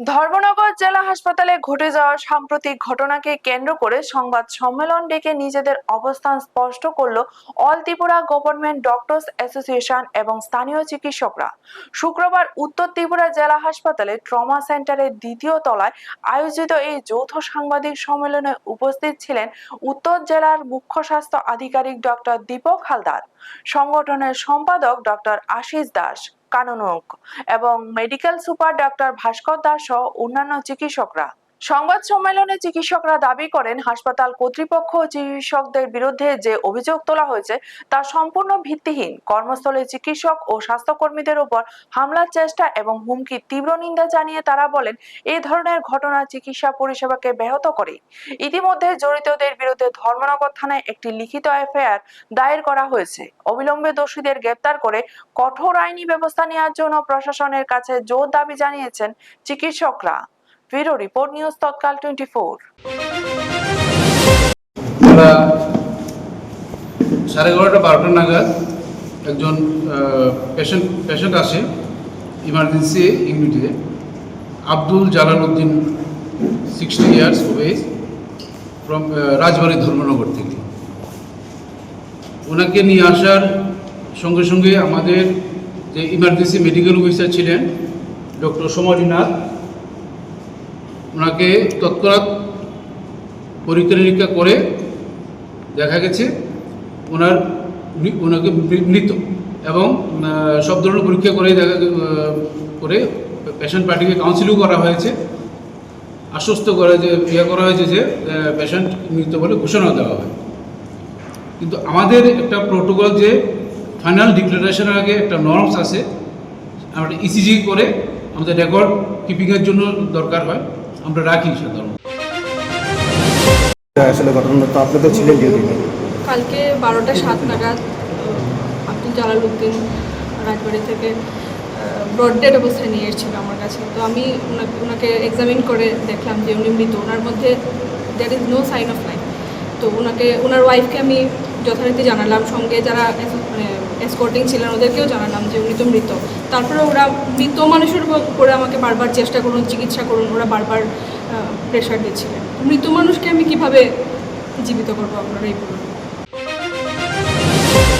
ধর্মনগর জেলা হাসপাতালে ঘটে যাওয়া সাম্প্রতিক ঘটনাকে কেন্দ্র করে সংবাদ সম্মেলন ডেকে নিজেদের অবস্থান স্পষ্ট করল all Tripura government doctors association এবং স্থানীয় চিকিৎসকরা। শুক্রবার উত্তর ত্রিপুরা জেলা হাসপাতালে ট্রমা সেন্টারের দ্বিতীয় তলায় আয়োজিত এই যৌথ সাংবাদিক সম্মেলনে উপস্থিত ছিলেন উত্তর জেলার মুখ্য স্বাস্থ্য আধিকারিক ডক্টর দীপক হালদার, সংগঠনের সম্পাদক ডক্টর আশিস দাস কাননক এবং মেডিকেল সুপার ডক্টর ভাস্কর দাস সহ অন্যান্য চিকিৎসকরা। সংবাদ সম্মেলনে চিকিৎসকরা দাবি করেন, হাসপাতাল কর্তৃপক্ষ ও চিকিৎসকদের বিরুদ্ধে যে অভিযোগ তোলা হয়েছে তা সম্পূর্ণ ভিত্তিহীন। কর্মস্থলে চিকিৎসক ও স্বাস্থ্যকর্মীদের উপর হামলার চেষ্টা এবং হুমকির তীব্র নিন্দা জানিয়ে তারা বলেন, এই ধরনের ঘটনা চিকিৎসা পরিষেবাকে ব্যাহত করে। ইতিমধ্যে জড়িতদের বিরুদ্ধে ধর্মনগর থানায় একটি লিখিত এফআইআর দায়ের করা হয়েছে। অবিলম্বে দোষীদের গ্রেপ্তার করে কঠোর আইনি ব্যবস্থা নেওয়ার জন্য প্রশাসনের কাছে জোর দাবি জানিয়েছেন চিকিৎসকরা। Bureau report, news Tatkal 24। আমরা 11:30-12টা নাগাদ একজন পেশেন্ট আসে ইমার্জেন্সি ইউনিটে। Abdul Jalal Uddin, 60 years of age, from Rajbari Dharmanagar থেকে। ওনাকে নিয়ে আসার সঙ্গে সঙ্গে আমাদের যে ইমার্জেন্সি মেডিকেল অফিসার ছিলেন ডক্টর সোমালীনাথ, ওনাকে তৎক্ষণাৎ পরীক্ষা নিরীক্ষা করে দেখা গেছে ওনাকে মৃত, এবং সব ধরনের পরীক্ষা করে করে পেশেন্ট পার্টিকে কাউন্সিলও করা হয়েছে, আশ্বস্ত করা করা হয়েছে যে পেশেন্ট মৃত বলে ঘোষণা দেওয়া হয়। কিন্তু আমাদের একটা প্রোটোকল, যে ফাইনাল ডিক্লারেশনের আগে একটা নর্মস আছে, আমরা ইসিজি করে আমাদের রেকর্ড কিপিংয়ের জন্য দরকার হয়, আমরা রাখি সাধারণত। আসলে ঘটনা তো আপনি তো ছিলেন ডিউটিতে। কালকে 12টা 7 নাগাদ আব্দুল জালাল উদ্দিন রাজবাড়ি থেকে ব্রড ডেড অবস্থায় নিয়ে এসেছিল আমার কাছে। তো আমি ওনাকে এক্সামিন করে দেখলাম যে উনি মৃত, ওনার মধ্যে that is no sign of life. তো ওনার ওয়াইফকে আমি যথারীতি জানালাম, সঙ্গে যারা এসকর্টিং ছিলেন ওদেরকেও জানালাম যে উনি তো মৃত। তারপরে ওরা মৃত মানুষের উপরে আমাকে বারবার চেষ্টা করুন, চিকিৎসা করুন, ওরা বারবার প্রেশার দিচ্ছিলেন। মৃত মানুষকে আমি কিভাবে জীবিত করবো, আপনারা এই বলুন।